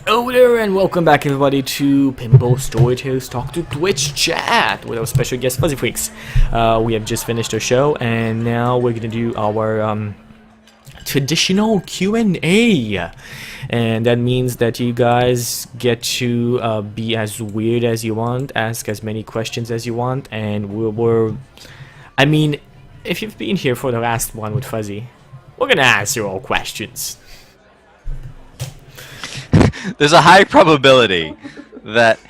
Hello there and welcome back everybody to Pinball Storytellers Twitch chat with our special guest Fuzzy Freaks. We have just finished our show and now we're gonna do our traditional Q&A, and that means that you guys get to be as weird as you want, ask as many questions as you want, and I mean, if you've been here for the last one with Fuzzy, we're gonna answer all questions. There's a high probability that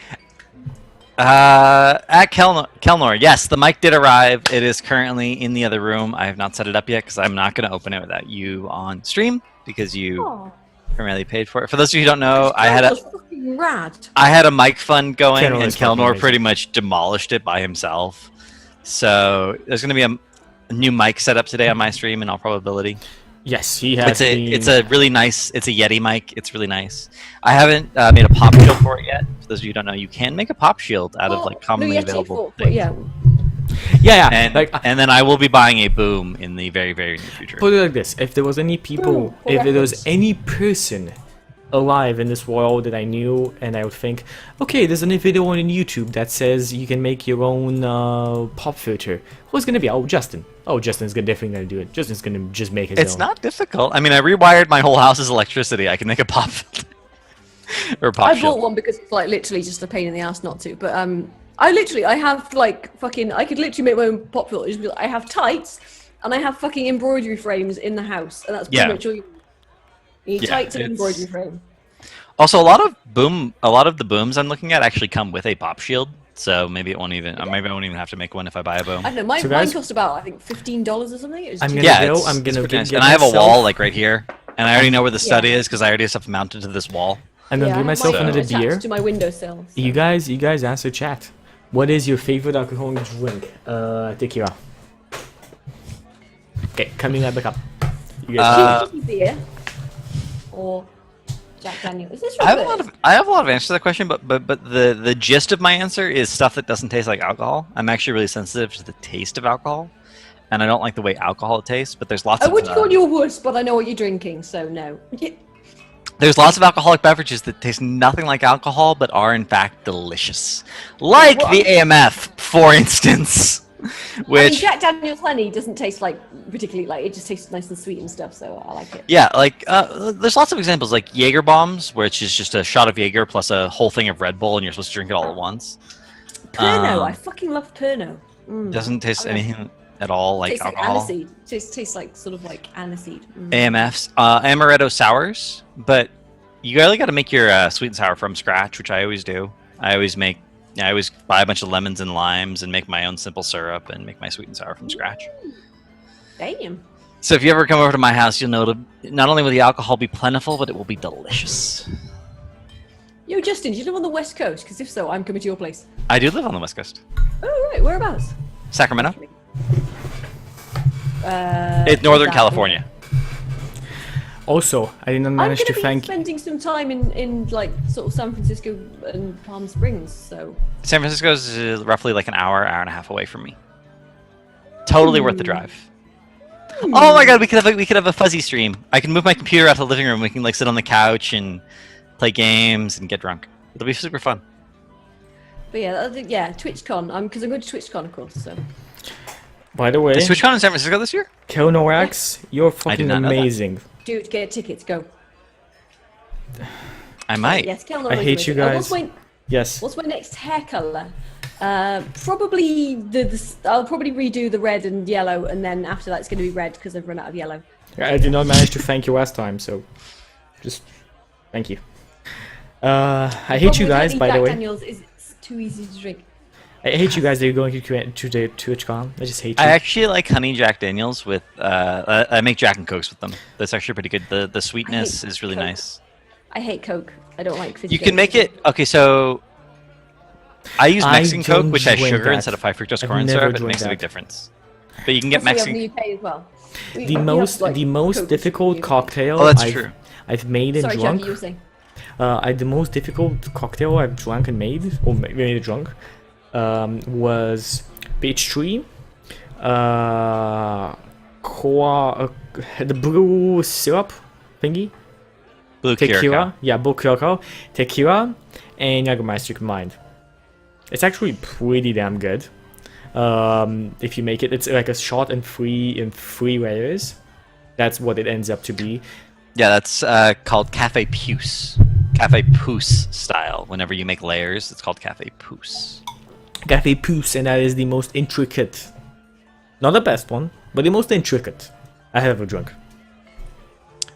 at Kelnor, yes, the mic did arrive. It is currently in the other room. I have not set it up yet because I'm not going to open it without you on stream because you primarily paid for it. For those of you who don't know, I had a mic fund going, and Kelnor pretty much demolished it by himself. So there's going to be a new mic set up today on my stream in all probability. Yes, he has. It's a really nice. It's a Yeti mic. It's really nice. I haven't made a pop shield for it yet. For those of you who don't know, you can make a pop shield out of like commonly available things. Yeah. And then I will be buying a boom in the very, very near future. Put it like this: if there was any people, if there was any person alive in this world that I knew, and I would think, okay, there's a video on YouTube that says you can make your own pop filter. Who's gonna be? Oh, Justin. Oh, Justin's definitely gonna do it. Justin's gonna just make his own. It's not difficult. I mean, I rewired my whole house's electricity. I can make a pop filter. Or pop I bought one because it's like literally just a pain in the ass not to. But I have like fucking. I could literally make my own pop filter. Just be like, I have tights and I have fucking embroidery frames in the house, and that's pretty much all you need. Tights and embroidery frame. Also, a lot of the booms I'm looking at actually come with a pop shield. So maybe it won't even. Maybe I won't even have to make one if I buy a boom. I don't know. Mine cost about, I think, $15 or something. It was I'm gonna get and I have a wall like right here, and I already know where the stud is because I already have stuff mounted to this wall. I'm gonna give myself another beer. To my windowsill. So. You guys answer chat. What is your favorite alcoholic drink? Tequila. Okay, coming right back up. You guys beer or Jack Daniels. Is this I have a lot of answers to that question, but the gist of my answer is stuff that doesn't taste like alcohol. I'm actually really sensitive to the taste of alcohol, and I don't like the way alcohol tastes. But there's lots. I would call you a wuss, but I know what you're drinking, so no. There's lots of alcoholic beverages that taste nothing like alcohol, but are in fact delicious, like the AMF, for instance. Which I mean, Jack Daniel's honey doesn't taste like particularly like it just tastes nice and sweet and stuff, so I like it. Yeah, like there's lots of examples like Jaeger bombs, which is just a shot of Jaeger plus a whole thing of Red Bull, and you're supposed to drink it all at once. Pernod, I fucking love Pernod. Doesn't taste anything at all like tastes alcohol. Like aniseed. Tastes like sort of like aniseed. AMFs, amaretto sours, but you really got to make your sweet and sour from scratch, which I always do. I always buy a bunch of lemons and limes and make my own simple syrup and make my sweet and sour from scratch. Damn. So if you ever come over to my house, you'll know not only will the alcohol be plentiful, but it will be delicious. Yo, Justin, do you live on the West Coast? Because if so, I'm coming to your place. I do live on the West Coast. Oh, right. Whereabouts? Sacramento. It's Northern California. Also, I didn't manage to thank. I'm spending some time in like sort of San Francisco and Palm Springs, so. San Francisco is roughly like an hour and a half away from me. Totally worth the drive. Oh my god, we could have a Fuzzy stream. I can move my computer out to the living room. We can like sit on the couch and play games and get drunk. It'll be super fun. But yeah, TwitchCon. Because I'm going to TwitchCon, of course. So. By the way, is TwitchCon in San Francisco this year? Kelnorax, you're fucking amazing. Dude, get tickets, go. I might. Yes, Kelnorax. I hate you guys. What's my next hair color? Probably I'll probably redo the red and yellow, and then after that it's going to be red because I've run out of yellow. I did not manage to thank you last time, so just thank you. I hate you guys, by the way. Daniels is too easy to drink. I hate you guys that you're going to the TwitchCon. I just hate you. I actually like honey Jack Daniels with. I make Jack and Cokes with them. That's actually pretty good. The sweetness is really nice. I hate Coke. I don't like fizzy. You can make it. Okay, so I use Mexican Coke, which has sugar instead of high fructose corn syrup. It makes a big difference. But you can get Mexican. We have in the UK as well. The most difficult cocktail. Oh, that's true. I've made and drunk. Sorry, you were saying. The most difficult cocktail I've drunk and made, or made and drunk, was peach tree, the blue syrup thingy, Blue tequila. Curacao. Yeah, blue curacao, tequila, and Jägermeister combined. It's actually pretty damn good. If you make it, it's like a shot in three layers. That's what it ends up to be. Yeah, that's called Café Puce. Café Puce style. Whenever you make layers, it's called Café Puce. Café Puce, and that is the most intricate. Not the best one, but the most intricate I have ever drunk.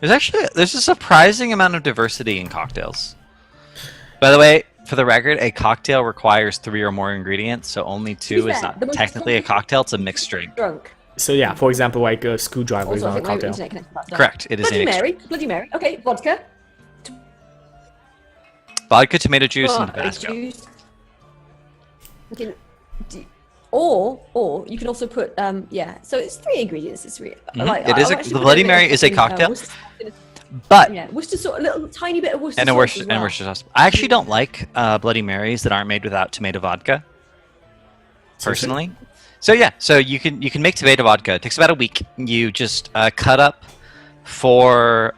There's a surprising amount of diversity in cocktails. By the way, for the record, a cocktail requires 3 or more ingredients, so only 2 is not technically a cocktail, it's a mixed drink. Drunk. So yeah, for example, like a screwdriver is Also, I not a think my cocktail. internet connection's back down. Correct, it is a Bloody mixed Mary. drink. Bloody Mary. Okay, vodka. Vodka, tomato juice, and Tomato Tabasco. juice. You can, or you can also put yeah. So it's 3 ingredients. It's really like It is I'm actually the putting Bloody a bit Mary of is a fucking, cocktail, Worcester- but yeah, Worcester sauce, a little tiny bit of Worcester and a sauce Worcester, as well. and Worcester sauce. I actually don't like Bloody Marys that aren't made without tomato vodka. Personally, so yeah, so you can make tomato vodka. It takes about a week. You just cut up 4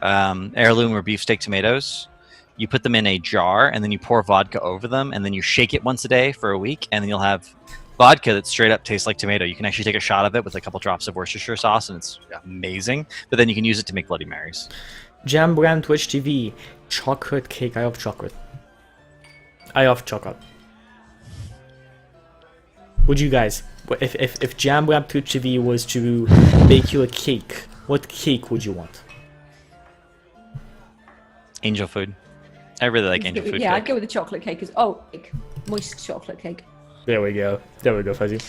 heirloom or beefsteak tomatoes. You put them in a jar, and then you pour vodka over them, and then you shake it once a day for a week, and then you'll have vodka that straight up tastes like tomato. You can actually take a shot of it with a couple drops of Worcestershire sauce, and it's amazing. But then you can use it to make Bloody Marys. Jam Brand Twitch TV, chocolate cake. I love chocolate. I love chocolate. Would you guys, if Jam Brand Twitch TV was to bake you a cake, what cake would you want? Angel food. I really like angel food. Yeah, I'd cake. go with the chocolate cake. Cake. Moist chocolate cake. There we go. There we go, Fuzzy.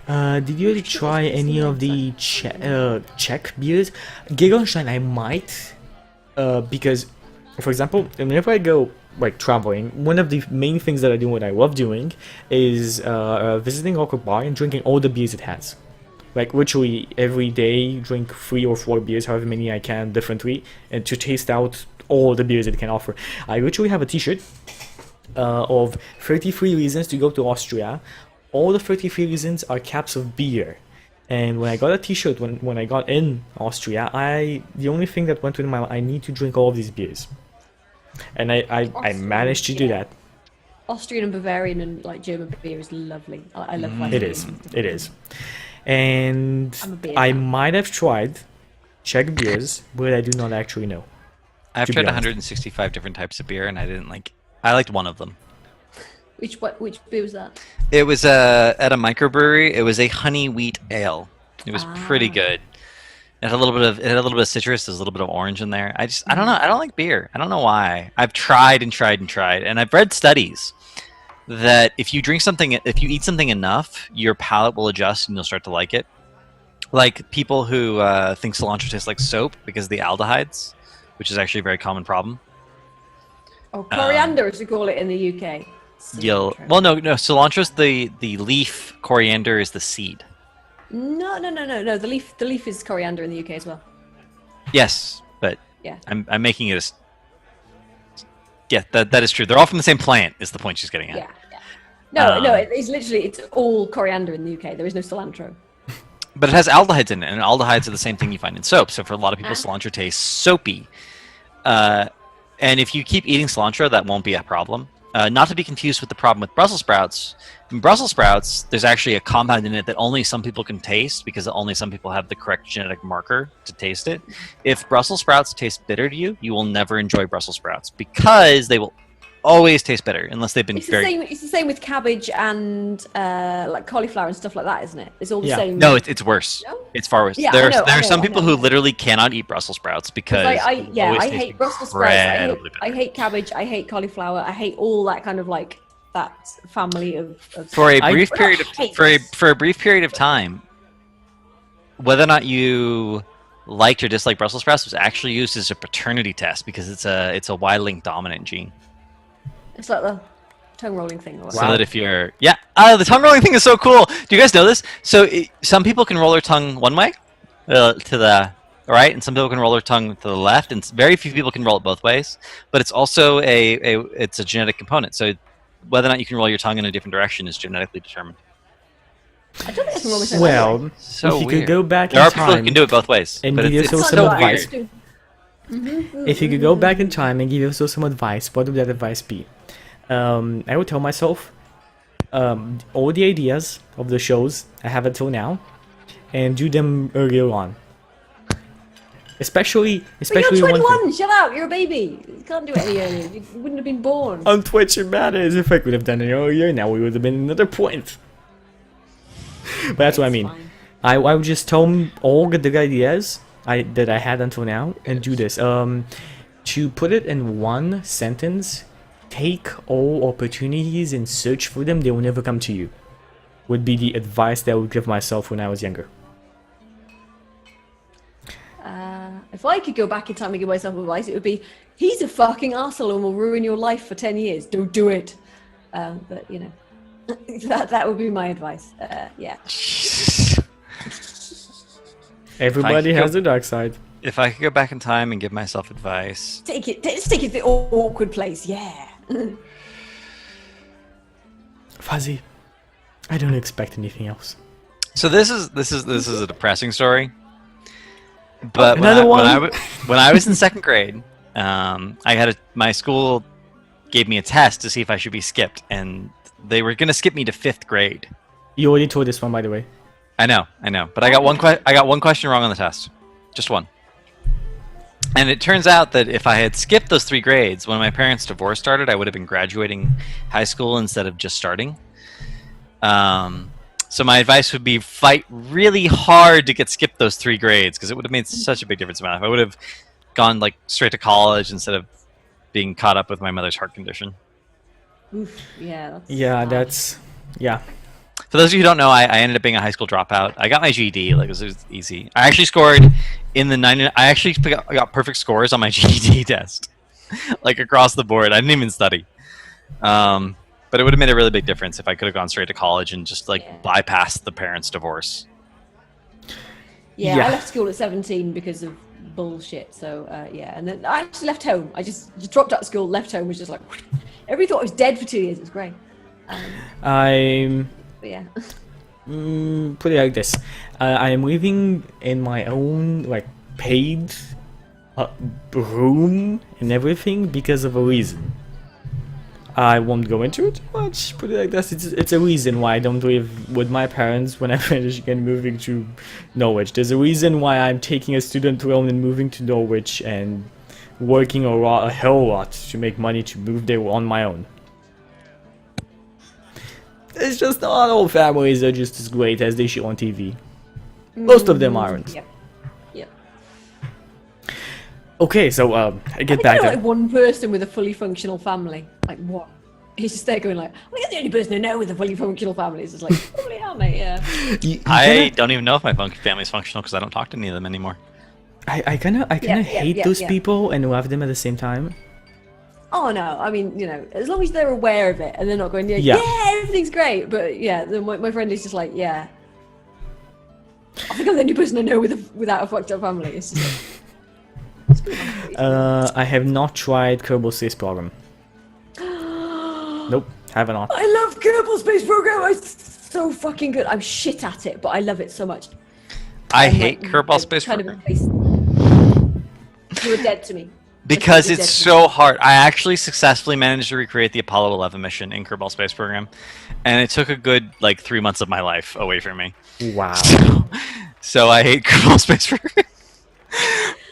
Did you already try any of the Czech beers? Gegenstein, I might, because, for example, whenever I go like traveling, one of the main things that I do, what I love doing, is visiting a local bar and drinking all the beers it has. Like literally every day, drink 3 or 4 beers, however many I can, differently, and to taste out all the beers it can offer. I literally have a T-shirt of 33 reasons to go to Austria. All the 33 reasons are caps of beer. And when I got a T-shirt, when I got in Austria, the only thing that went through my mind, I need to drink all of these beers. And I managed to do that. Austrian and Bavarian and like German beer is lovely. I love like It is. And I'm a beer I fan. might have tried Czech beers, but I do not actually know. I've to be tried honest. 165 different types of beer, and I liked one of them. Which beer was that? It was at a microbrewery. It was a honey wheat ale. It was pretty good. It had a little bit of citrus. There's a little bit of orange in there. I don't know. I don't like beer. I don't know why. I've tried and tried and tried, and I've read studies that if you eat something enough, your palate will adjust and you'll start to like it. Like people who think cilantro tastes like soap because of the aldehydes, which is actually a very common problem. Oh, coriander, as we call it in the UK. No, cilantro's the leaf. Coriander is the seed. No. The leaf is coriander in the UK as well. Yes, but Yeah. I'm making it as. Yeah, that is true. They're all from the same plant. Is the point she's getting at? Yeah. No, it's all coriander in the UK. There is no cilantro. But it has aldehydes in it, and aldehydes are the same thing you find in soap. So for a lot of people, cilantro tastes soapy. And if you keep eating cilantro, that won't be a problem. Not to be confused with the problem with Brussels sprouts. In Brussels sprouts, there's actually a compound in it that only some people can taste because only some people have the correct genetic marker to taste it. If Brussels sprouts taste bitter to you, you will never enjoy Brussels sprouts because they will always taste bitter unless they've been It's very. the same with cabbage and like cauliflower and stuff like that, isn't it? It's all the Yeah. same. No, it's worse. No? It's far worse. Yeah, there I know, are some I people know. who literally cannot eat Brussels sprouts because I always taste hate Brussels sprouts. incredibly I bitter. hate cabbage. I hate cauliflower. I hate all that kind of like that family of For a I- brief period hate of this. for a brief period of time, whether or not you liked or disliked Brussels sprouts was actually used as a paternity test because it's a Y-linked dominant gene. It's like the tongue rolling thing. Or So that if you're the tongue rolling thing is so cool. Do you guys know this? So some people can roll their tongue one way, to the right, and some people can roll their tongue to the left, and very few people can roll it both ways. But it's also it's a genetic component. So whether or not you can roll your tongue in a different direction is genetically determined. I don't think I can roll my tongue. Well, So if you weird. could go back There in are people who time can do it both ways, and but give it's yourself so some That's what I advice. used to do. If you could go back in time and give yourself some advice, what would that advice be? I would tell myself all the ideas of the shows I have until now, and do them earlier on. Especially But you're one 21. thing. Shut up. You're a baby. You can't do it any earlier. You wouldn't have been born. On Twitch, it matters. If I could have done it earlier, now we would have been another point. But that's what I mean. Fine. I would just tell them all the good ideas that I had until now, and do this. To put it in one sentence, take all opportunities and search for them. They will never come to you. Would be the advice that I would give myself when I was younger. If I could go back in time and give myself advice, it would be, he's a fucking arsehole and will ruin your life for 10 years. Don't do it. But, you know, that would be my advice. Yeah. Everybody has a dark side. If I could go back in time and give myself advice, Let's take it to the awkward place. Yeah. Fuzzy, I don't expect anything else. so this is a depressing story. But Another one? when I was in second grade, my school gave me a test to see if I should be skipped, and they were gonna skip me to 5th grade. You already told this one, by the way. I know, but I got one question wrong on the test, just one. And it turns out that if I had skipped those 3 grades, when my parents' divorce started, I would have been graduating high school instead of just starting. So my advice would be fight really hard to get skipped those 3 grades, because it would have made such a big difference in my life. I would have gone like straight to college instead of being caught up with my mother's heart condition. Oof, yeah. Yeah. For those of you who don't know, I ended up being a high school dropout. I got my GED, like it was easy. I actually scored in the 90. I actually got perfect scores on my GED test, like across the board. I didn't even study. But it would have made a really big difference if I could have gone straight to college and just bypassed the parents' divorce. Yeah, Yeah. I left school at 17 because of bullshit. So yeah, and then I actually left home. I just dropped out of school, left home, was just like, everybody thought I was dead for 2 years. It was great. I'm But yeah. put it like this. I am living in my own paid room and everything because of a reason. I won't go into it too much. Put it like this. It's a reason why I don't live with my parents when I finish again moving to Norwich. There's a reason why I'm taking a student loan and moving to Norwich and working a hell lot to make money to move there on my own. It's just not all families are just as great as they show on TV. Most of them aren't. Yep. Yep. Okay, so I I get think back I know, there. like one person with a fully functional family. Like what? He's just there going like, I think I'm the only person I know with a fully functional family. It's just like, probably hell, mate. Yeah. I don't even know if my family's functional because I don't talk to any of them anymore. I kind of hate those yeah. people and love them at the same time. Oh no, I mean, you know, as long as they're aware of it and they're not going, Yeah. everything's great. But yeah, then my friend is just like, yeah. I think I'm the only person I know without a fucked up family. It's just like, it's pretty much I have not tried Kerbal Space Program. Nope, have not. I love Kerbal Space Program. It's so fucking good. I'm shit at it, but I love it so much. I I'm hate like, Kerbal Space kind Program. You're dead to me. Because You're it's dead to so hard. I actually successfully managed to recreate the Apollo 11 mission in Kerbal Space Program, and it took a good 3 months of my life away from me. Wow. So I hate Kerbal Space Program. me.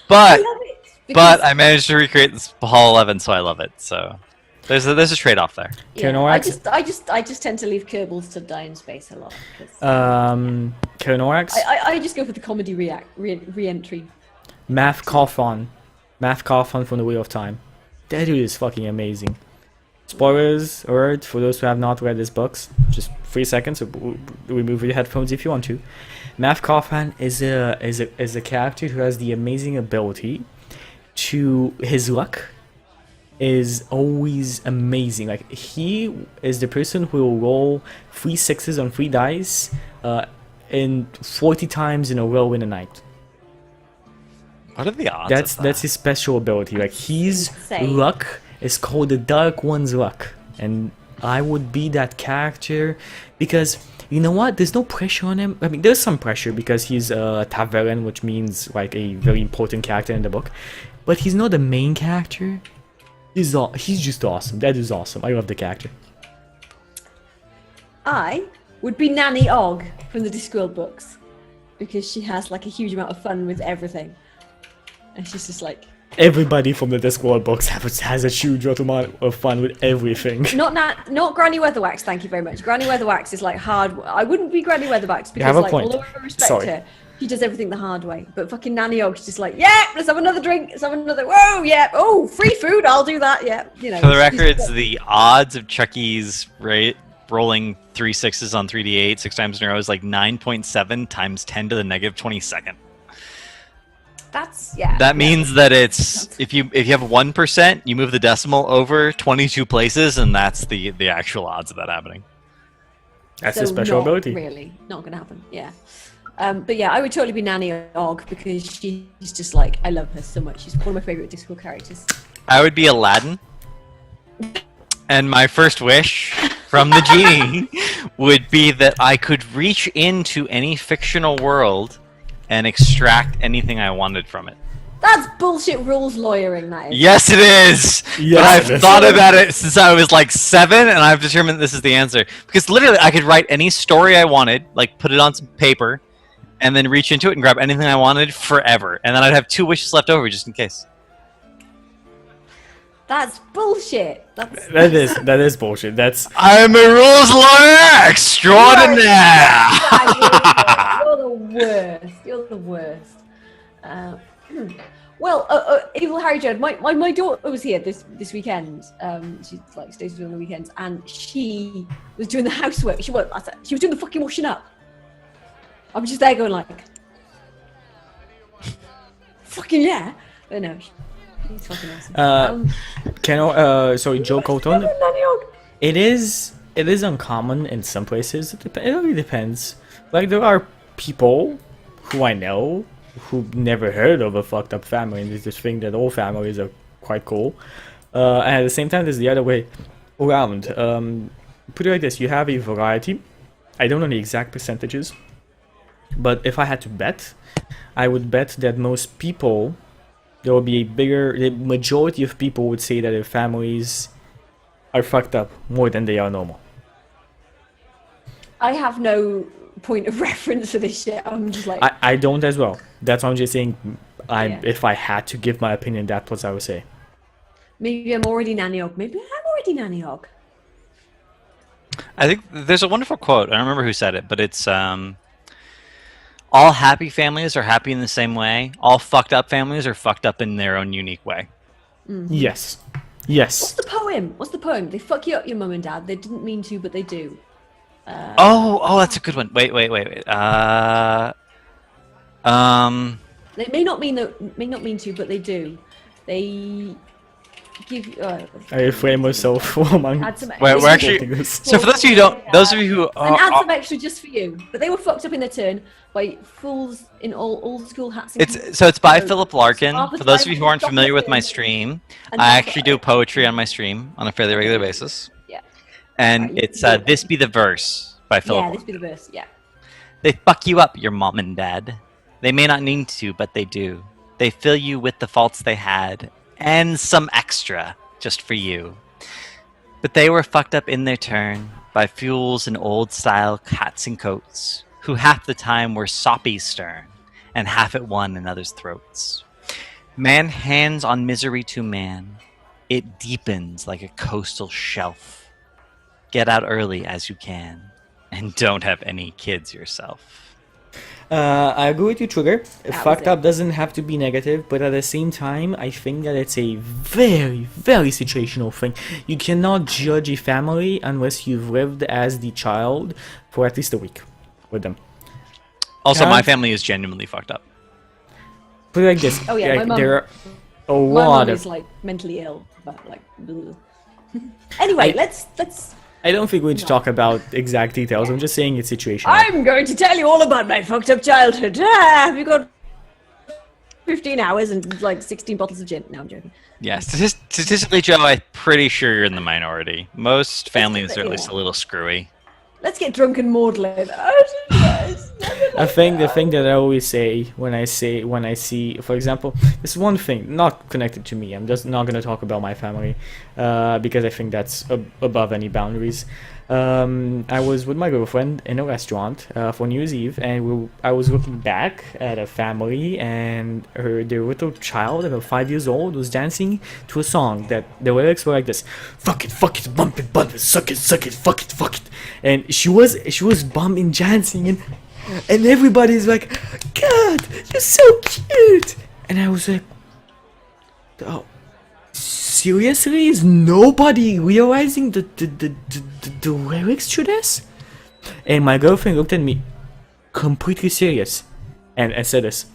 But I love it. but I managed to recreate this Apollo 11, so I love it. So there's a trade-off there. Yeah, Kernorax? I just tend to leave Kerbals to die in space a lot. 'Cause Kernorax? I just go for the comedy re-entry. Math Coffin from the Wheel of Time. That dude is fucking amazing. Spoilers alert for those who have not read his books. Just 3 seconds. So remove your headphones if you want to. Math Coffin is a character who has the amazing ability to his luck is always amazing. Like he is the person who will roll 3 6s on 3 dice in 40 times in a row in a night. What are the odds? That's his special ability. Like his insane. luck is called the Dark One's luck, and I would be that character because you know what? There's no pressure on him. I mean, there's some pressure because he's a Taveran, which means like a very important character in the book. but he's not the main character. He's just awesome. That is awesome. I love the character. I would be Nanny Og from the Discworld books, because she has like a huge amount of fun with everything, and she's just like. Everybody from the Discworld books has a huge amount of fun with everything. Not Granny Weatherwax, thank you very much. Granny Weatherwax is like hard. I wouldn't be Granny Weatherwax because like, although I respect her, she does everything the hard way. But fucking Nanny Og's just like, yeah, let's have another drink, let's have another, whoa, yeah, oh, free food, I'll do that, yeah, you know. For the records, the odds of Chucky's rolling 3 6s on 3d8 6 times in a row is like 9.7 times 10 to the negative 22nd. That's That means that it's if you have 1%, you move the decimal over 22 places, and that's the actual odds of that happening. That's a special ability. Really, not gonna happen. Yeah, but yeah, I would totally be Nanny Og because she's just like, I love her so much. She's one of my favorite Discworld characters. I would be Aladdin, and my first wish from the genie would be that I could reach into any fictional world and extract anything I wanted from it. That's bullshit rules lawyering, that is. Yes, it is! Yes, but I've thought about it since I was like 7, and I've determined this is the answer. Because literally, I could write any story I wanted, like put it on some paper, and then reach into it and grab anything I wanted forever. And then I'd have 2 wishes left over just in case. That's bullshit. That is bullshit. I'm a rules lawyer extraordinaire! You're the worst. You're the worst. Well, Evil Harry Judd, my daughter was here this weekend. She like stays with me on the weekends, and she was doing the housework. She was doing the fucking washing up. I was just there going like, fucking yeah. But no, he's fucking awesome. Sorry, Joe Colton. It is uncommon in some places. It really depends. Like there are people who I know who never heard of a fucked up family and they just think that all families are quite cool. And at the same time, there's the other way around. Put it like this: you have a variety. I don't know the exact percentages, but if I had to bet, I would bet that most people, there will be the majority of people would say that their families are fucked up more than they are normal. I have no point of reference for this shit. I'm just like... I don't as well. That's what I'm just saying. If I had to give my opinion, that's what I would say. Maybe I'm already Nanny Og. Maybe I'm already Nanny Og. I think there's a wonderful quote. I don't remember who said it, but it's... all happy families are happy in the same way. All fucked up families are fucked up in their own unique way. Mm-hmm. Yes. What's the poem? They fuck you up, your mum and dad. They didn't mean to, but they do. That's a good one. Wait. They may not mean to, but they do. They give you. I frame myself among. We're actually. So for those of you who add some extra just for you. But they were fucked up in their turn by fools in old school hats. It's by Philip Larkin. For those of you who aren't familiar with my stream, I actually do poetry on my stream on a fairly regular basis. Yeah. And it's This Be the Verse by Philip. Yeah, This Be the Verse. Yeah. They fuck you up, your mom and dad. They may not need to, but they do. They fill you with the faults they had, and some extra, just for you. But they were fucked up in their turn by fools in old-style hats and coats, who half the time were soppy stern, and half at one another's throats. Man hands on misery to man. It deepens like a coastal shelf. Get out early as you can, and don't have any kids yourself. I agree with you, Trigger. Fucked up doesn't have to be negative, but at the same time, I think that it's a very, very situational thing. You cannot judge a family unless you've lived as the child for at least a week with them. Also, my family is genuinely fucked up. Put it like this. Oh yeah, my mum. There are a my lot mum of... is like mentally ill, but like. Anyway, let's. I don't think we need to talk about exact details. I'm just saying it's situational. I'm going to tell you all about my fucked up childhood. Have you got 15 hours and like 16 bottles of gin? No, I'm joking. Yeah, statistically, Joe, I'm pretty sure you're in the minority. Most families are at least a little screwy. Let's get drunk and maudlin. I think the thing that I always say when I see, for example, this one thing not connected to me. I'm just not gonna talk about my family because I think that's above any boundaries. I was with my girlfriend in a restaurant for New Year's Eve, and I was looking back at a family, and their little child, about 5 years old, was dancing to a song that the lyrics were like this: "Fuck it, bump it, suck it, fuck it," and she was bumping, dancing, and everybody's like, "God, you're so cute," and I was like, "Oh. Seriously, is nobody realizing the lyrics to this?" And my girlfriend looked at me completely serious and said this: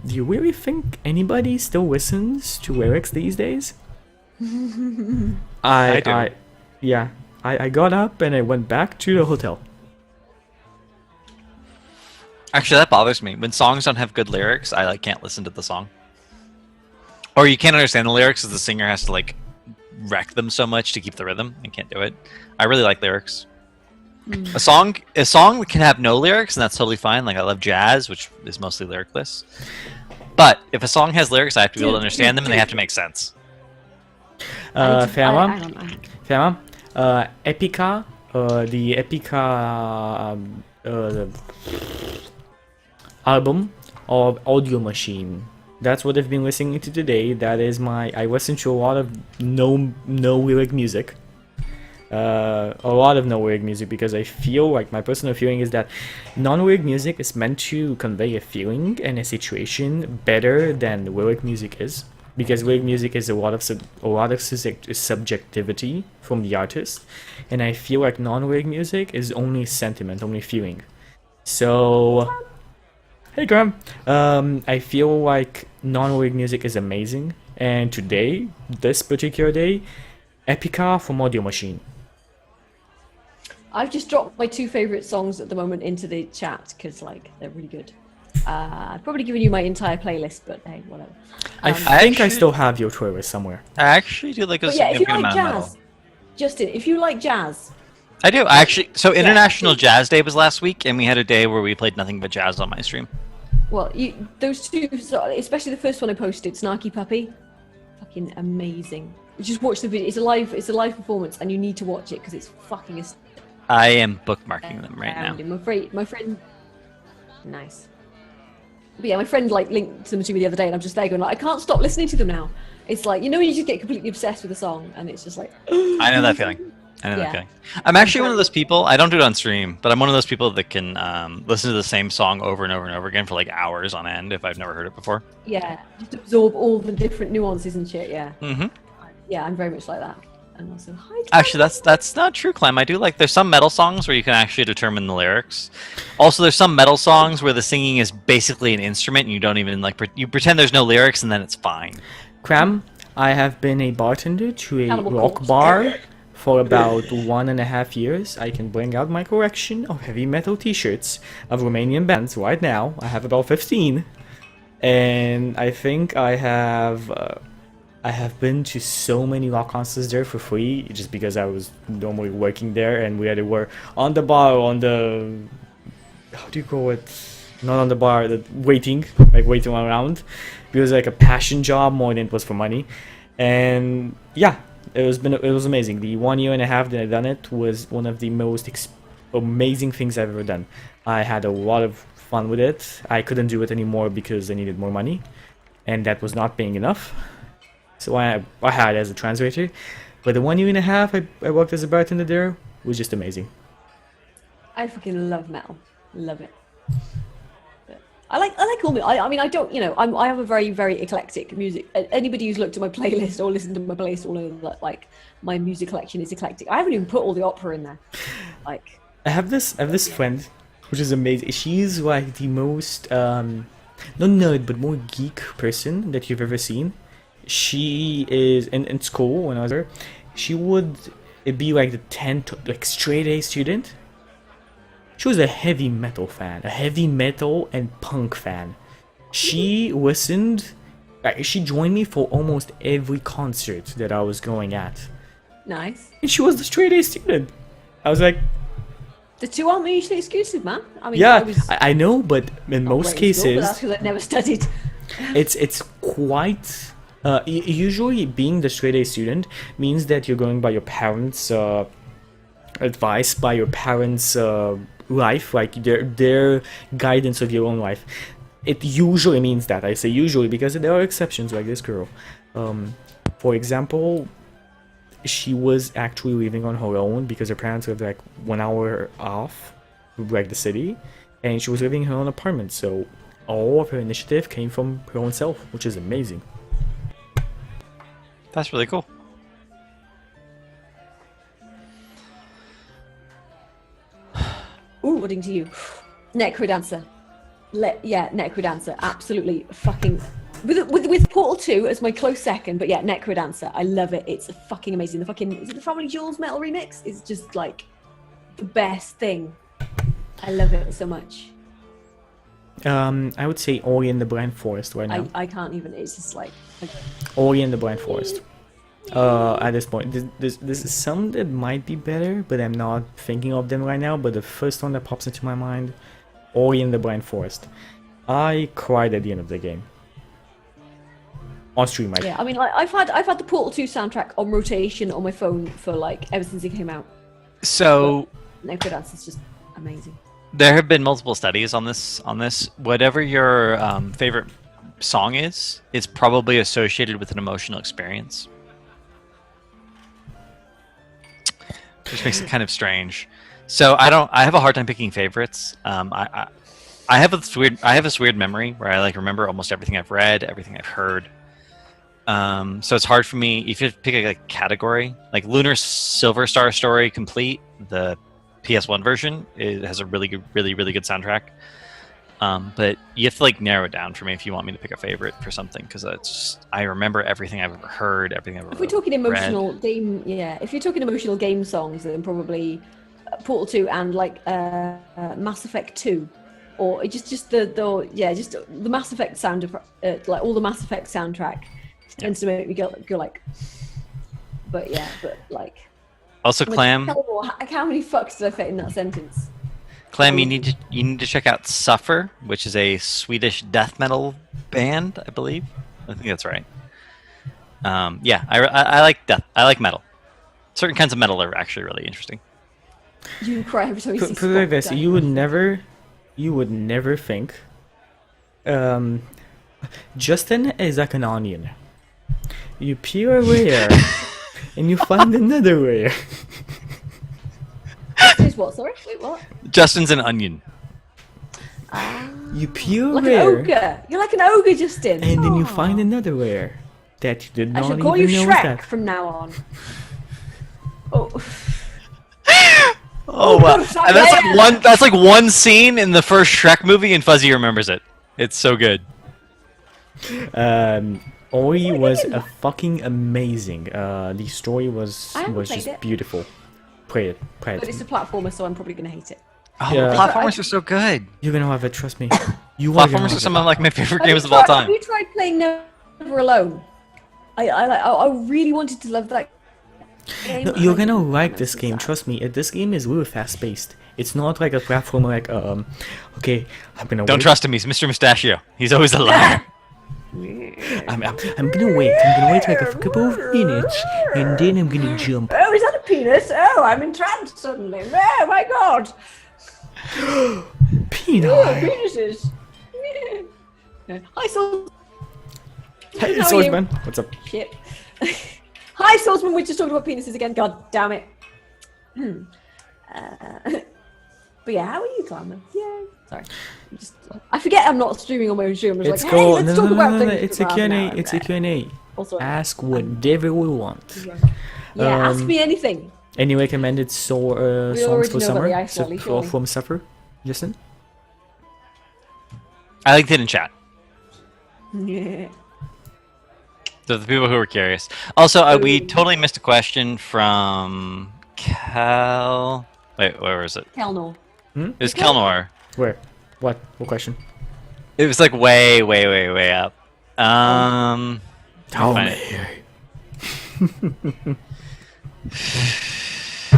"Do you really think anybody still listens to lyrics these days?" I got up and I went back to the hotel. Actually, that bothers me. When songs don't have good lyrics, I like can't listen to the song. Or you can't understand the lyrics because the singer has to like wreck them so much to keep the rhythm and can't do it. I really like lyrics. A song can have no lyrics and that's totally fine. Like I love jazz, which is mostly lyricless. But if a song has lyrics, I have to be able to understand them and they have to make sense. Fama, Epica, the Epica album of Audio Machine. That's what I've been listening to today. That is I listen to a lot of no lyric music. A lot of no lyric music because I feel like my personal feeling is that non-lyric music is meant to convey a feeling and a situation better than lyric music is. Because lyric music is a lot of subjectivity from the artist, and I feel like non-lyric music is only sentiment, only feeling. So. Hey Graham, I feel like non-lyric music is amazing, and today, this particular day, Epica from Audio Machine. I've just dropped my 2 favorite songs at the moment into the chat because like they're really good. I've probably given you my entire playlist, but hey, whatever. I think I still have your playlist somewhere. I actually do like a significant amount of metal. Justin, if you like jazz. I do. So International Jazz Day was last week, and we had a day where we played nothing but jazz on my stream. Well, those 2, especially the first one I posted, Snarky Puppy, fucking amazing. Just watch the video. It's a live performance, and you need to watch it because it's fucking. I am bookmarking them right now. My friend, nice. But yeah, my friend like linked them to me the other day, and I'm just there going like, I can't stop listening to them now. It's like, you know, when you just get completely obsessed with a song, and it's just like. I know that feeling. I'm actually one of those people. I don't do it on stream, but I'm one of those people that can listen to the same song over and over and over again for like hours on end if I've never heard it before. Yeah, just absorb all the different nuances and shit. Yeah. Mm-hmm. Yeah, I'm very much like that. And also, hi. Actually, that's not true, Clem. I do like. There's some metal songs where you can actually determine the lyrics. Also, there's some metal songs where the singing is basically an instrument, and you don't even like. You pretend there's no lyrics, and then it's fine. Cram, I have been a bartender to a rock bar for about 1.5 years. I can bring out my collection of heavy metal t-shirts of Romanian bands right now. I have about 15. And I think I have been to so many rock concerts there for free just because I was normally working there, and we were on the bar, on the, how do you call it? Not on the bar, waiting around. It was like a passion job more than it was for money. And yeah, it was amazing. The 1.5 years that I've done it was one of the most amazing things I've ever done. I had a lot of fun with it. I couldn't do it anymore because I needed more money, and that was not paying enough. So I hired as a translator. But the 1.5 years I worked as a bartender there was just amazing. I fucking love metal. Love it. I like all music. I mean, I don't, you know, I have a very, very eclectic music. Anybody who's looked at my playlist or listened to my playlist all over that, like, my music collection is eclectic. I haven't even put all the opera in there. Like, I have this friend, which is amazing. She's like the most, not nerd, but more geek person that you've ever seen. She is, in school, when I was there, she would be like the 10th, like, straight A student. She was a heavy metal fan, a heavy metal and punk fan. She listened, she joined me for almost every concert that I was going at. Nice. And she was the straight A student. I was like, The two aren't mutually exclusive, man. I mean, Yeah, I was I know, but in not most great at school, but cases, that's because I never studied. it's quite. Usually, being the straight A student means that you're going by your parents' advice, by your parents' life, like their guidance of your own life. It usually means that. I say usually because there are exceptions, like this girl. For example, she was actually living on her own because her parents lived like 1 hour off, like the city, and she was living in her own apartment. So all of her initiative came from her own self, which is amazing. That's really cool. Ooh, wedding to you. Necrodancer. Yeah, Necrodancer. Absolutely fucking... With Portal 2 as my close second, but yeah, Necrodancer. I love it. It's fucking amazing. The fucking... Is it the Family Jewels metal remix? It's just like the best thing. I love it so much. I would say Ori and the Blind Forest right now. I can't even... It's just like... Ori and the Blind Forest. At this point, this is some that might be better, but I'm not thinking of them right now. But the first one that pops into my mind, Ori and the Blind Forest. I cried at the end of the game. On stream, like. Yeah, I mean, like, I've had the Portal 2 soundtrack on rotation on my phone for like ever since it came out. So Necrodance is just amazing. there have been multiple studies on this. Whatever your favorite song is, it's probably associated with an emotional experience, which makes it kind of strange. So I have a hard time picking favorites. I have this weird memory where I like remember almost everything I've read, everything I've heard. So it's hard for me if you pick a category like Lunar Silver Star Story Complete, the PS1 version. It has a really good soundtrack. But you have to like narrow it down for me if you want me to pick a favorite for something, because I remember everything I've ever heard, everything I've ever If we're talking emotional read. game, yeah. If you're talking emotional game songs, then probably Portal 2 and like Mass Effect 2, or just the Mass Effect sound of like all the Mass Effect soundtrack tends to make me go like. But yeah, but like. Also, Clam. How many fucks did I fit in that sentence? Clem, you need to check out Suffer, which is a Swedish death metal band, I believe. I think that's right. Yeah, I like death. I like metal. Certain kinds of metal are actually really interesting. You cry every time you see Put it like this: you would never think. Justin is like an onion. You peel a layer, and you find another layer. What? Sorry, wait, what? Justin's an onion. You peel Like layer, an ogre. You're like an ogre, Justin. and then you find another layer that you did I not should even call you know was Shrek that. from now on. Oh. Oh wow! God, And that's like one scene in the first Shrek movie, and Fuzzy remembers it. It's so good. Ori was fucking amazing. The story was played just it. beautiful. Play it. But it's a platformer, so I'm probably gonna hate it. Oh, Yeah. platformers are so good. You're gonna have it. Trust me. You are gonna Platformers are have some it. of like my favorite Have you games of all tried- Have time. you tried playing Never Alone? I really wanted to love that game. No, you're gonna like this game. Trust me. This game is really fast paced. It's not like a platformer like okay, I'm gonna Don't wait. trust him. He's Mr. Mustachio. He's always a liar. I'm gonna wait. I'm gonna wait like a couple of minutes, and then I'm gonna jump. Oh, is that a penis? Oh, I'm entranced suddenly. Oh my god. Peanut. Penises. Hi, Soul. Hey, How are Swordsman. What's up? Shit. Hi, Swordsman. We just talked about penises again. God damn it. But yeah, how are you, Climber? Yeah. Sorry. I forget I'm not streaming on my own stream. I'm just It's like, hey, called. let's No, talk no, about no, no, things. it's a for half Q&A. an hour. It's a Q&A. Also, Ask whatever we want. yeah, ask me anything. Any recommended songs already for know about summer? the Ice Valley, surely. From Suffer, Justin? I liked it in chat. Yeah. So the people who were curious. Also, we totally missed a question from Cal. Wait, where was it? Kelnor. It was Kelnor. Where? What? What question? It was like way up. Tell Fine. me.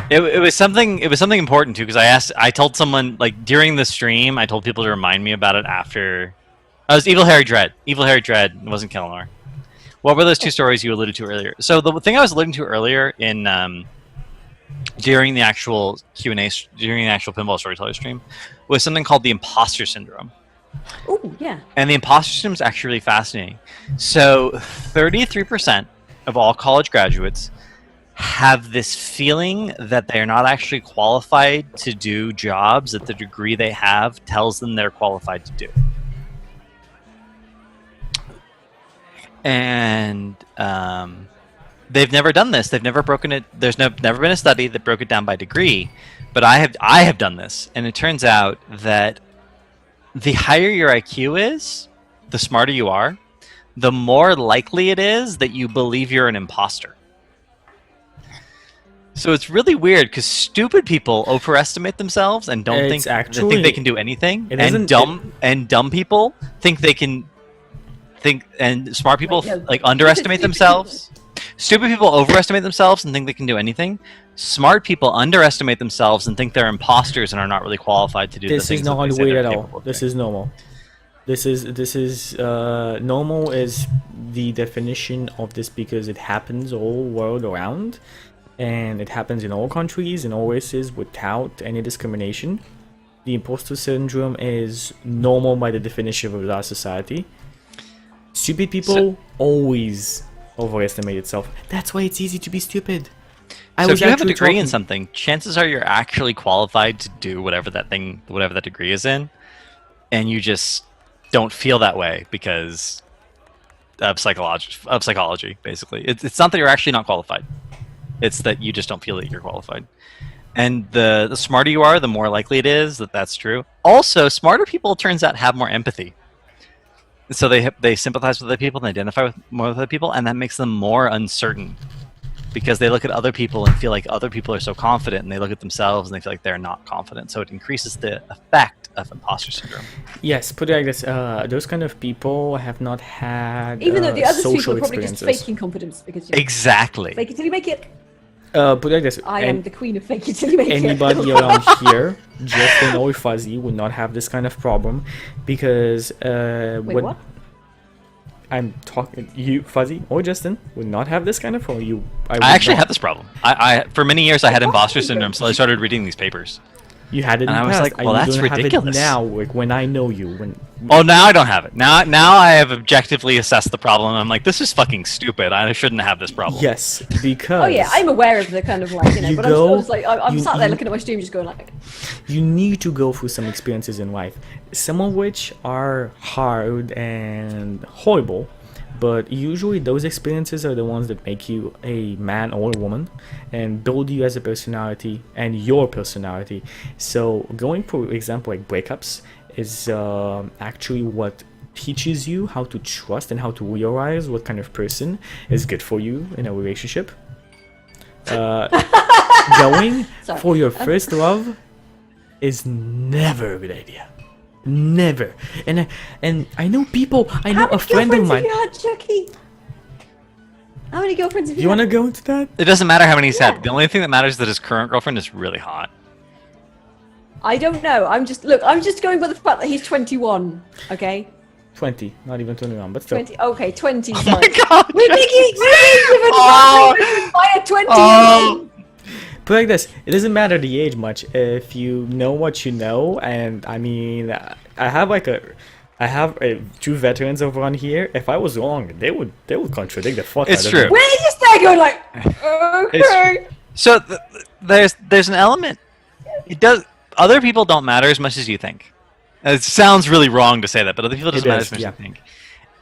It was something important too, because I told someone like during the stream, I told people to remind me about it after. I was Evil Harry Dread. Evil Harry Dread. It wasn't Kelnor. What were those two stories you alluded to earlier? So the thing I was alluding to earlier in during the actual Q&A, during the actual Pinball Storyteller stream, was something called the imposter syndrome. Oh, yeah. And the imposter syndrome is actually really fascinating. So 33% of all college graduates have this feeling that they're not actually qualified to do jobs that the degree they have tells them they're qualified to do. And they've never done this. They've never broken it. There's never been a study that broke it down by degree. But I have done this, and it turns out that the higher your IQ is, the smarter you are, the more likely it is that you believe you're an imposter. So it's really weird because stupid people overestimate themselves and don't think they can do anything, and dumb people think they can think, and smart people like underestimate themselves. Stupid people overestimate themselves and think they can do anything. Smart people underestimate themselves and think they're imposters and are not really qualified to do the things. This is not weird at all. This is normal. This is normal is the definition of this because it happens all world around, and it happens in all countries, in all races, without any discrimination. The imposter syndrome is normal by the definition of our society. Stupid people always overestimate itself. That's why it's easy to be stupid. So if you have a degree in something, chances are you're actually qualified to do whatever that degree is in, and you just don't feel that way because of psychology, basically. It's not that you're actually not qualified. It's that you just don't feel that you're qualified. And the smarter you are, the more likely it is that that's true. Also, smarter people, it turns out, have more empathy. So they sympathize with other people and identify more with other people, and that makes them more uncertain. Because they look at other people and feel like other people are so confident, and they look at themselves and they feel like they're not confident. So it increases the effect of imposter syndrome. Yes, put it like this: those kind of people have not had even though the other social people are probably experiences. just faking confidence because Exactly. Fake it till you make it. Put it like this: I am the queen of fake it till you make it. Anybody around here, Justin or Fuzzy, would not have this kind of problem because Wait, what? I'm talking you, Fuzzy or Justin, would not have this kind of problem. I actually had this problem. I for many years I had imposter syndrome, so I started reading these papers. You had it in and the I was past. like, well, that's ridiculous. Now, like when I know you, Oh, now I don't have it. Now I have objectively assessed the problem. I'm like, this is fucking stupid. I shouldn't have this problem. Yes, because Oh yeah, I'm aware of the kind of like You but go- I'm still just like I'm sat there looking at my stream, just going like. you need to go through some experiences in life, some of which are hard and horrible. But usually those experiences are the ones that make you a man or a woman and build you as a personality and your personality. So going for example like breakups is actually what teaches you how to trust and how to realize what kind of person is good for you in a relationship. Going for your first love is never a good idea. Never. And I know people. I know a friend of mine. How many girlfriends have you had, Chucky? How many girlfriends have You you want to had? go into that? It doesn't matter how many he's Yeah. had. The only thing that matters is that his current girlfriend is really hot. I don't know. I'm just going by the fact that he's 21. Okay. 20, not even 21, but still. 20. Okay, 20. Oh Sorry. my god! We're making Oh. by a 20. Oh. But like this, it doesn't matter the age much if you know what you know. And I mean, I have two veterans over on here. If I was wrong, they would contradict the fuck It's out true. of me. We're just there going like, okay. So there's an element. It does. Other people don't matter as much as you think. It sounds really wrong to say that, but other people doesn't matter as much as you think.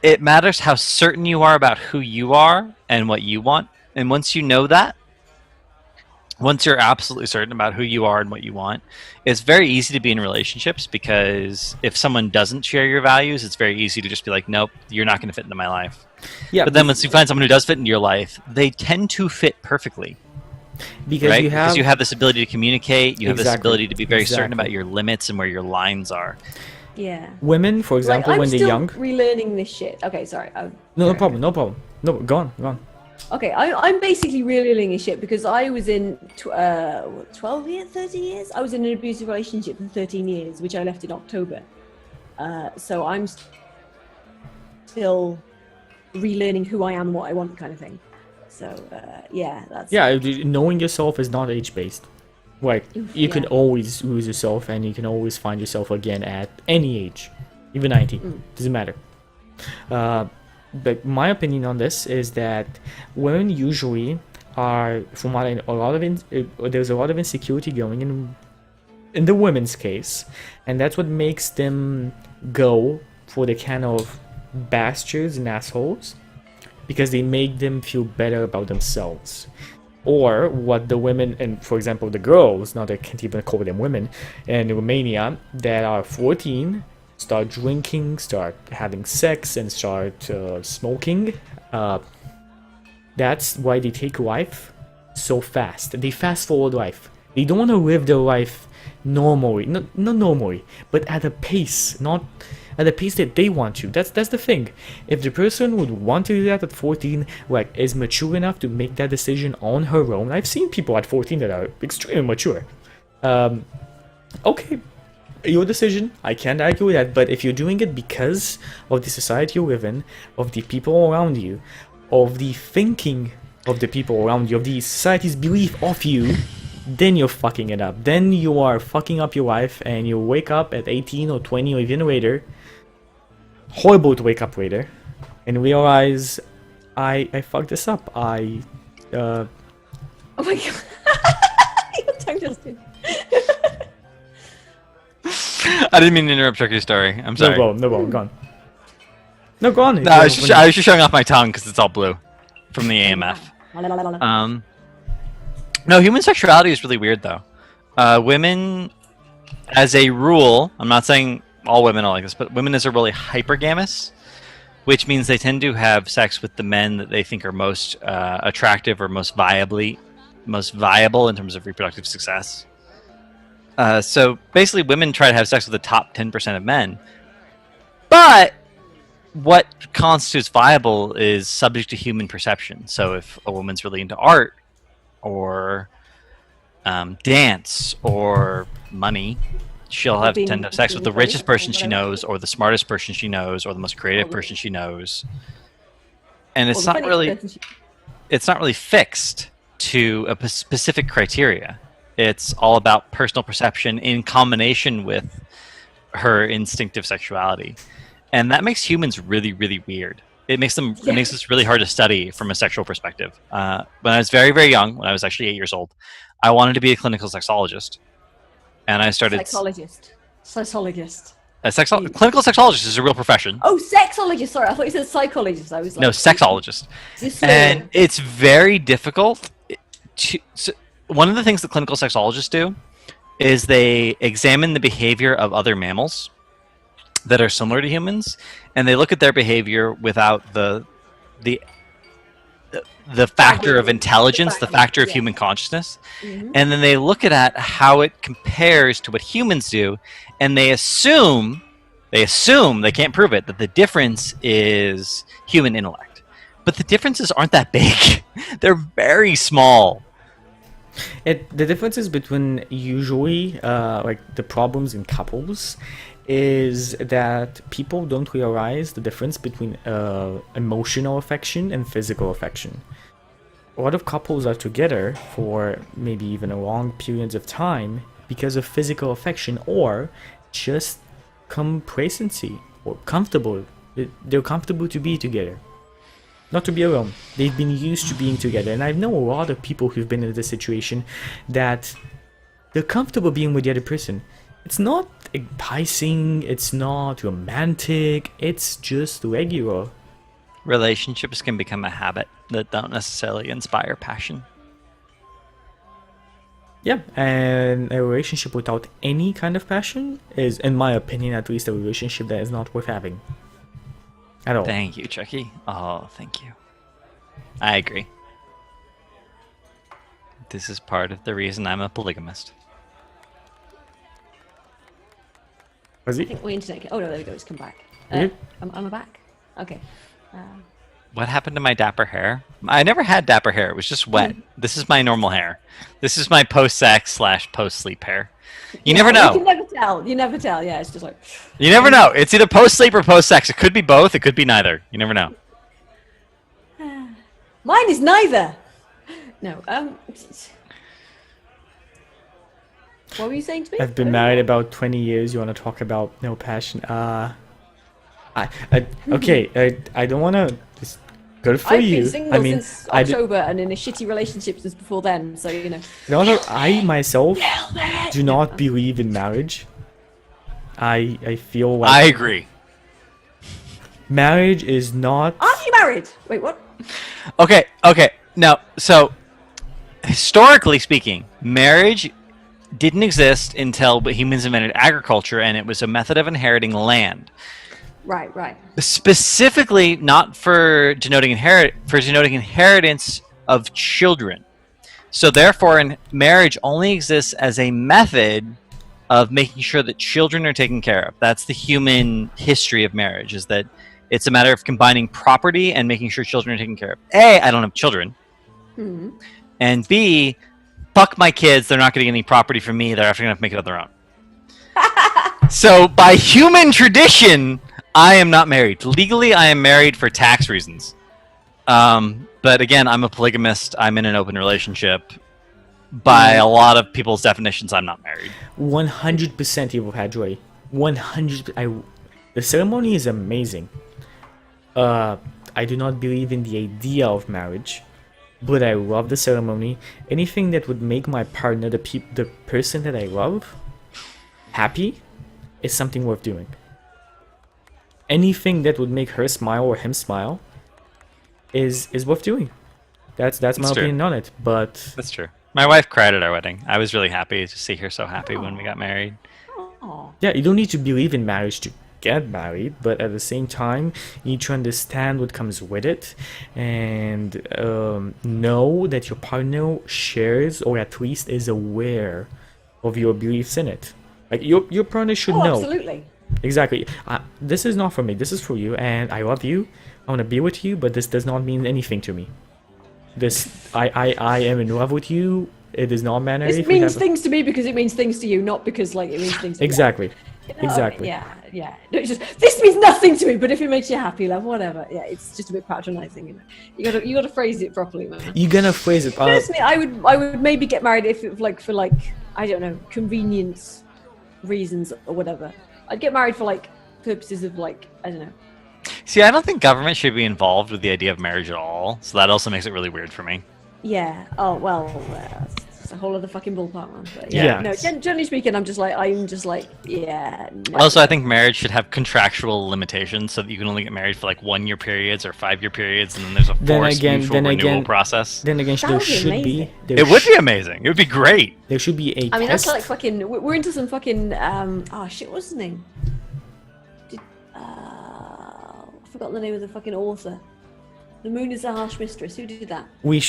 It matters how certain you are about who you are and what you want. And once you know that, once you're absolutely certain about who you are and what you want, it's very easy to be in relationships because if someone doesn't share your values, it's very easy to just be like, nope, you're not going to fit into my life. Yeah. But then once you find someone who does fit into your life, they tend to fit perfectly. because Right? you have Because you have this ability to communicate, you have this Exactly. ability to be very certain Exactly. about your limits and where your lines are. Yeah. women, for example, I'm when they're still young. relearning this shit. Okay, sorry. No problem. No, go on. Okay, I'm basically reeling in shit because I was in 12 years, 30 years. I was in an abusive relationship for 13 years, which I left in October. So I'm still relearning who I am and what I want, kind of thing. So yeah, that's knowing yourself is not age based. Like you can yeah. always lose yourself, and you can always find yourself again at any age, even 90. Doesn't matter. But my opinion on this is that women usually are, from what I know, there's a lot of insecurity going in the women's case, and that's what makes them go for the kind of bastards and assholes, because they make them feel better about themselves. Or what the women, and for example the girls, now I can't even call them women, in Romania that are 14, start drinking, start having sex, and start smoking. That's why they take life so fast. They fast forward life. They don't want to live their life normally, not normally, but at a pace, not at a pace that they want to. That's the thing. If the person would want to do that at 14, like is mature enough to make that decision on her own. I've seen people at 14 that are extremely mature. Okay, your decision, I can't argue with that, but if you're doing it because of the society you live in, of the people around you, of the thinking of the people around you, of the society's belief of you, then you're fucking it up. Then you are fucking up your life, and you wake up at 18 or 20 or even later, horrible to wake up later, and realize, I fucked this up. Oh my god. Your tongue just did. I didn't mean to interrupt Chucky's story. I'm sorry. No problem, go on. No, go on. No, I was just showing off my tongue because it's all blue from the AMF. No, human sexuality is really weird, though. Women, as a rule, I'm not saying all women are like this, but women as a really hypergamous, which means they tend to have sex with the men that they think are most attractive or most viable in terms of reproductive success. So basically, women try to have sex with the top 10% of men. But what constitutes viable is subject to human perception. So if a woman's really into art, or dance, or money, she'll tend to have sex with the richest person she knows, or the smartest person she knows, or the most creative person she knows. And it's not really fixed to a specific criteria. It's all about personal perception in combination with her instinctive sexuality. And that makes humans really, really weird. It makes this really hard to study from a sexual perspective. When I was very, very young, when I was actually 8 years old, I wanted to be a clinical sexologist. And I started... Sociologist. Clinical sexologist is a real profession. Oh, sexologist. Sorry, I thought you said psychologist. I was like... No, sexologist. And it's very difficult to... One of the things that clinical sexologists do is they examine the behavior of other mammals that are similar to humans, and they look at their behavior without the factor of intelligence, the factor of human consciousness, and then they look at how it compares to what humans do, and they assume, they can't prove it, that the difference is human intellect. But the differences aren't that big. They're very small. The differences between usually like the problems in couples is that people don't realize the difference between emotional affection and physical affection. A lot of couples are together for maybe even a long periods of time because of physical affection, or just complacency, or comfortable. They're comfortable to be together, not to be alone. They've been used to being together, and I know a lot of people who've been in this situation that they're comfortable being with the other person. It's not enticing, it's not romantic, it's just regular. Relationships can become a habit that don't necessarily inspire passion. Yeah, and a relationship without any kind of passion is, in my opinion at least, a relationship that is not worth having. At all. Thank you, Chucky. Oh, thank you. I agree. This is part of the reason I'm a polygamist. Was I he? think my internet... Oh no, there we go, it's come back. Mhm. Am I back? Okay. What happened to my dapper hair? I never had dapper hair. It was just wet. This is my normal hair. This is my post-sex / post-sleep hair. You never know. You can never tell. You never tell. Yeah, it's just like. You never know. It's either post-sleep or post-sex. It could be both. It could be neither. You never know. Mine is neither. No. What were you saying to me? I've been married about 20 years. You want to talk about no passion? Okay. I don't want to. Good for I've you. been single since October and in a shitty relationship since before then. So you know. No, I myself do not believe in marriage. I feel like I agree. marriage is not. Aren't you married? Wait, what? Okay. Now, so historically speaking, marriage didn't exist until humans invented agriculture, and it was a method of inheriting land. Right. Specifically, not for denoting inheritance of children. So therefore, marriage only exists as a method of making sure that children are taken care of. That's the human history of marriage, is that it's a matter of combining property and making sure children are taken care of. A, I don't have children. Mm-hmm. And B, fuck my kids, they're not going to get any property from me, they're going to have to make it on their own. So by human tradition, I am not married. Legally, I am married for tax reasons. But again, I'm a polygamist. I'm in an open relationship. By a lot of people's definitions, I'm not married. 100% Evil Padre. 100%. The ceremony is amazing. I do not believe in the idea of marriage, but I love the ceremony. Anything that would make my partner, the person that I love, happy, is something worth doing. Anything that would make her smile or him smile is worth doing. That's my opinion on it. But that's true. My wife cried at our wedding. I was really happy to see her so happy when we got married. Yeah, you don't need to believe in marriage to get married, but at the same time, you need to understand what comes with it, and know that your partner shares, or at least is aware of your beliefs in it. Like your partner should know. Absolutely. Exactly. This is not for me. This is for you, and I love you. I want to be with you, but this does not mean anything to me. I am in love with you. It does not matter. It means things to me because it means things to you, not because like it means things to exactly. You know, Exactly. Yeah. No, it's just, this means nothing to me, but if it makes you happy, love, whatever. Yeah, it's just a bit patronizing, you know. You gotta phrase it properly, man. You're gonna phrase it. Personally, I would maybe get married if it for I don't know, convenience reasons or whatever. I'd get married for purposes of I don't know. See, I don't think government should be involved with the idea of marriage at all, so that also makes it really weird for me. Yeah. Oh well, it's a whole other fucking ballpark, man. But Yeah. No, generally speaking, I'm just yeah. No. Also, I think marriage should have contractual limitations, so that you can only get married for 1-year periods or 5-year periods, and then there's a forced mutual renewal process. Then again, there should be. It would be amazing. It would be great. There should be a I mean, test. that's fucking. We're into some fucking. Oh shit! What's his name? I forgot the name of the fucking author. The Moon is a Harsh Mistress. Who did that?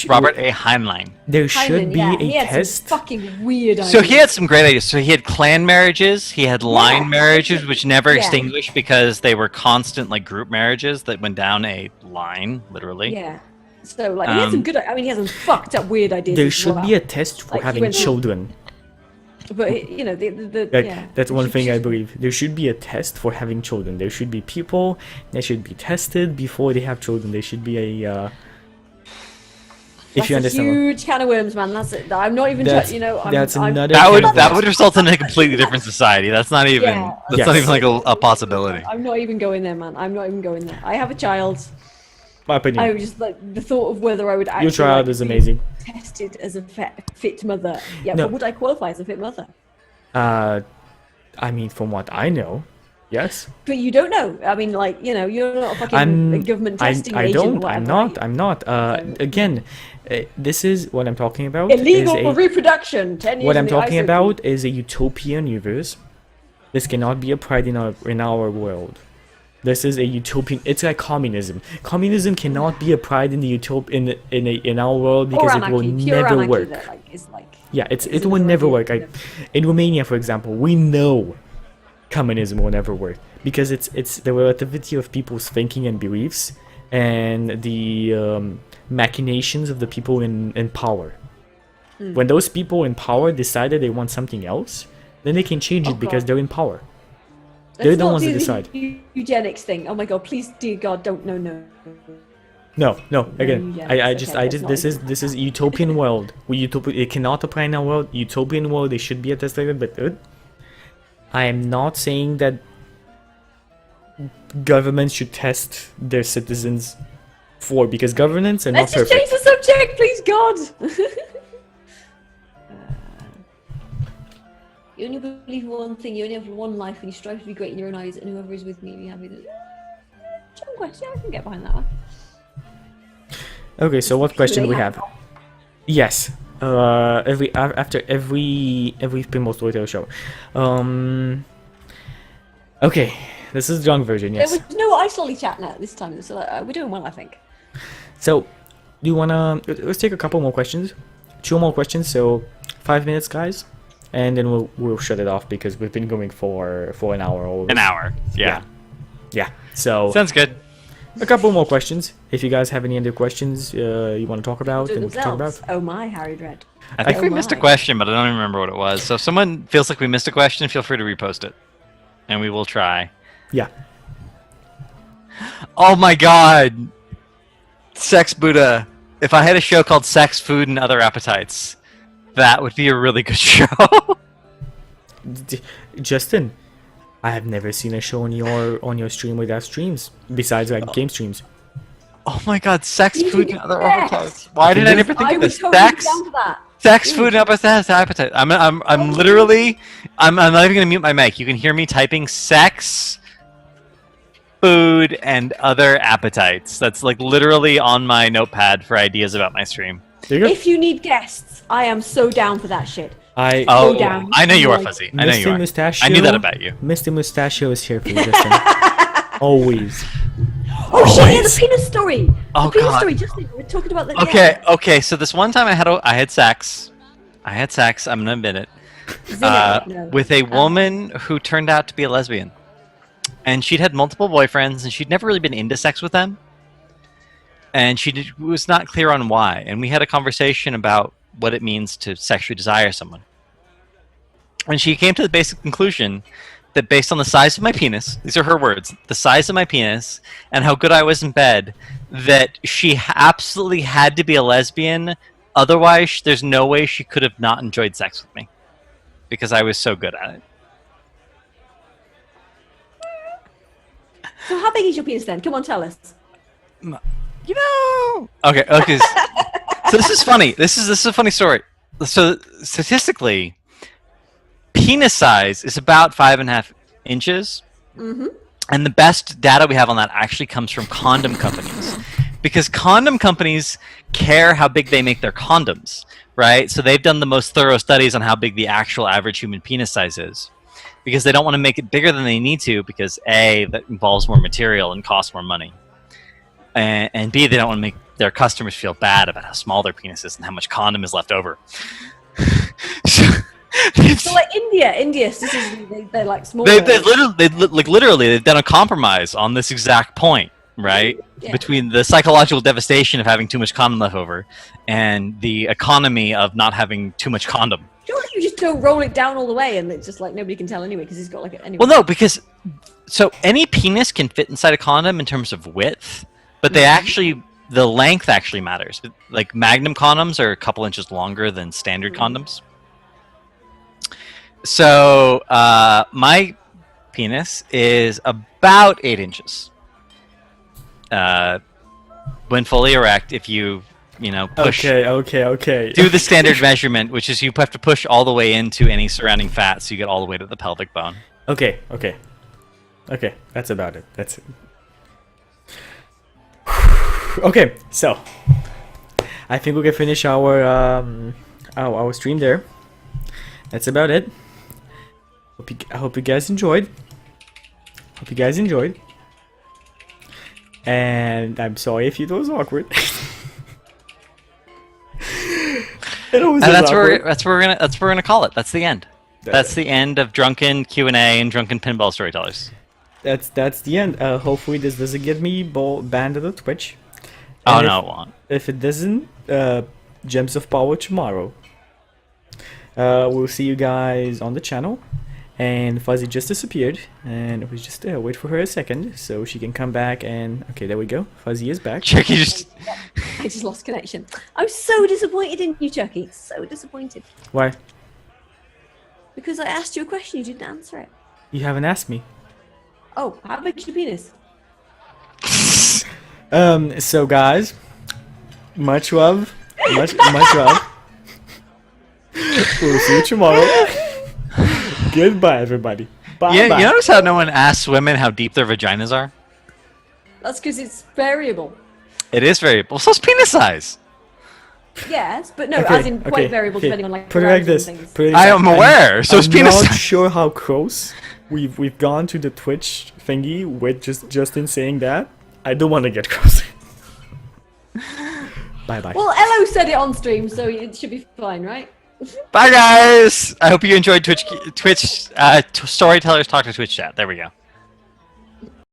Robert A. Heinlein. There should be a he had test. some fucking weird ideas. So he had some great ideas. So he had clan marriages. He had line marriages, which never extinguished because they were constant group marriages that went down a line, literally. Yeah. So he had some good. I mean, he has some fucked up weird ideas. There should be a test for having children. But you know, that's one thing I believe. There should be a test for having children. There should be people that should be tested before they have children. There should be a. If you understand. That's a huge can of worms, man. That's it. I'm not even. That would result in a completely different society. That's not even. That's not even a possibility. I'm not even going there, man. I'm not even going there. I have a child. My opinion. I was just the thought of whether I would actually. Your child is amazing. Tested as a fit mother. Yeah, but would I qualify as a fit mother? I mean, from what I know, yes. But you don't know. I mean, you're not a fucking government testing agent. I'm not. Again, this is what I'm talking about. Illegal reproduction. 10 years. What I'm talking about is a utopian universe. This cannot be applied in our world. This is a utopian. It's like communism. Communism cannot be applied in the in our world because it will never work. It will never work. In Romania, for example, we know communism will never work because it's the relativity of people's thinking and beliefs and the machinations of the people in power. When those people in power decided they want something else, then they can change it because they're in power. They're the ones that decide. Eugenics thing. Oh my god! Please, dear God, don't no. No. Again, eugenics, this is utopian world. It cannot apply in our world. Utopian world, they should be attested, but I am not saying that governments should test their citizens because governments are not perfect. Let's just change the subject, please, God. You only believe in one thing. You only have one life, and you strive to be great in your own eyes. And whoever is with me, be happy. Yeah, I can get behind that one. Okay, so what question do we have? Yes. After every Pinball Storyteller show. Okay, this is the young version. Yes. There was no ice lolly chat now this time, so we're doing well, I think. So, do you wanna? Let's take a couple more questions. 2 more questions. So, 5 minutes, guys, and then we'll shut it off because we've been going for an hour already. An hour. Yeah. So sounds good. A couple more questions. If you guys have any other questions you want to talk about, then we can talk about. Oh my, Harry Dread. I think we missed a question, but I don't even remember what it was. So if someone feels like we missed a question, feel free to repost it, and we will try. Yeah. Oh my God, Sex Buddha. If I had a show called Sex, Food, and Other Appetites, that would be a really good show. Justin, I have never seen a show on your stream without streams besides like game streams. Oh my God, Sex, Food, and Other Appetites. Why did I never think of this? Sex, Food, and Other Appetites. I'm literally, I'm not even gonna mute my mic. You can hear me typing sex, food, and other appetites. That's like literally on my notepad for ideas about my stream. If you need guests, I am so down for that shit. I know you are, Fuzzy. I know you are. Mustachio, I knew that about you. Mr. Mustachio is here for you, Justin. Always. Oh shit! Yeah, the penis story. Oh the penis God. story. Justin, we're talking about that. Okay. So this one time I had sex. I'm gonna admit it. With a woman who turned out to be a lesbian, and she'd had multiple boyfriends, and she'd never really been into sex with them, and she was not clear on why. And we had a conversation about what it means to sexually desire someone. And she came to the basic conclusion that based on the size of my penis, these are her words, the size of my penis and how good I was in bed, that she absolutely had to be a lesbian. Otherwise, there's no way she could have not enjoyed sex with me because I was so good at it. So how big is your penis then? Come on, tell us. You know. Okay. So this is funny. This is a funny story. So statistically, penis size is about 5.5 inches. Mm-hmm. And the best data we have on that actually comes from condom companies. Because condom companies care how big they make their condoms, right? So they've done the most thorough studies on how big the actual average human penis size is. Because they don't want to make it bigger than they need to because A, that involves more material and costs more money. And B, they don't want to make their customers feel bad about how small their penis is and how much condom is left over. So like India, they're like small. They've done a compromise on this exact point, right? Yeah. Between the psychological devastation of having too much condom left over and the economy of not having too much condom. Surely you just don't roll it down all the way and it's just like nobody can tell anyway because he's got like anyway. Well, no, because so any penis can fit inside a condom in terms of width, but they actually, the length actually matters. Like Magnum condoms are a couple inches longer than standard condoms. So my penis is about 8 inches. When fully erect, if you push. Okay. Do the standard measurement, which is you have to push all the way into any surrounding fat, so you get all the way to the pelvic bone. Okay. That's about it. That's it. Okay, so I think we can finish our stream there. That's about it. I hope you guys enjoyed. And I'm sorry if it was awkward. And that's where we're gonna call it. That's the end. That's the end of Drunken Q&A and Drunken Pinball Storytellers. that's the end. Hopefully this doesn't get me banned on Twitch. Oh, And no, it won't. if it doesn't, Gems of Power tomorrow. We'll see you guys on the channel. And Fuzzy just disappeared, and we just wait for her a second so she can come back. And okay, there we go. Fuzzy is back. Chucky just... I just lost connection. I'm so disappointed in you, Chucky. So disappointed. Why? Because I asked you a question, you didn't answer it. You haven't asked me. Oh, how big is your penis? So guys, much love. Much love. We'll see you tomorrow. Goodbye, everybody. Bye. You notice how no one asks women how deep their vaginas are? That's because it's variable. It is variable. So it's penis size. Yes, but no, Okay, as in quite variable okay. depending on like Put it like arousal this. and things. Put it I am aware. So it's I'm penis not size. sure how close we've gone to the Twitch thingy with just Justin saying that. I don't want to get closer. Bye bye. Well, Elo said it on stream, so it should be fine, right? Bye, guys. I hope you enjoyed Twitch Storytellers Talk to Twitch chat. There we go.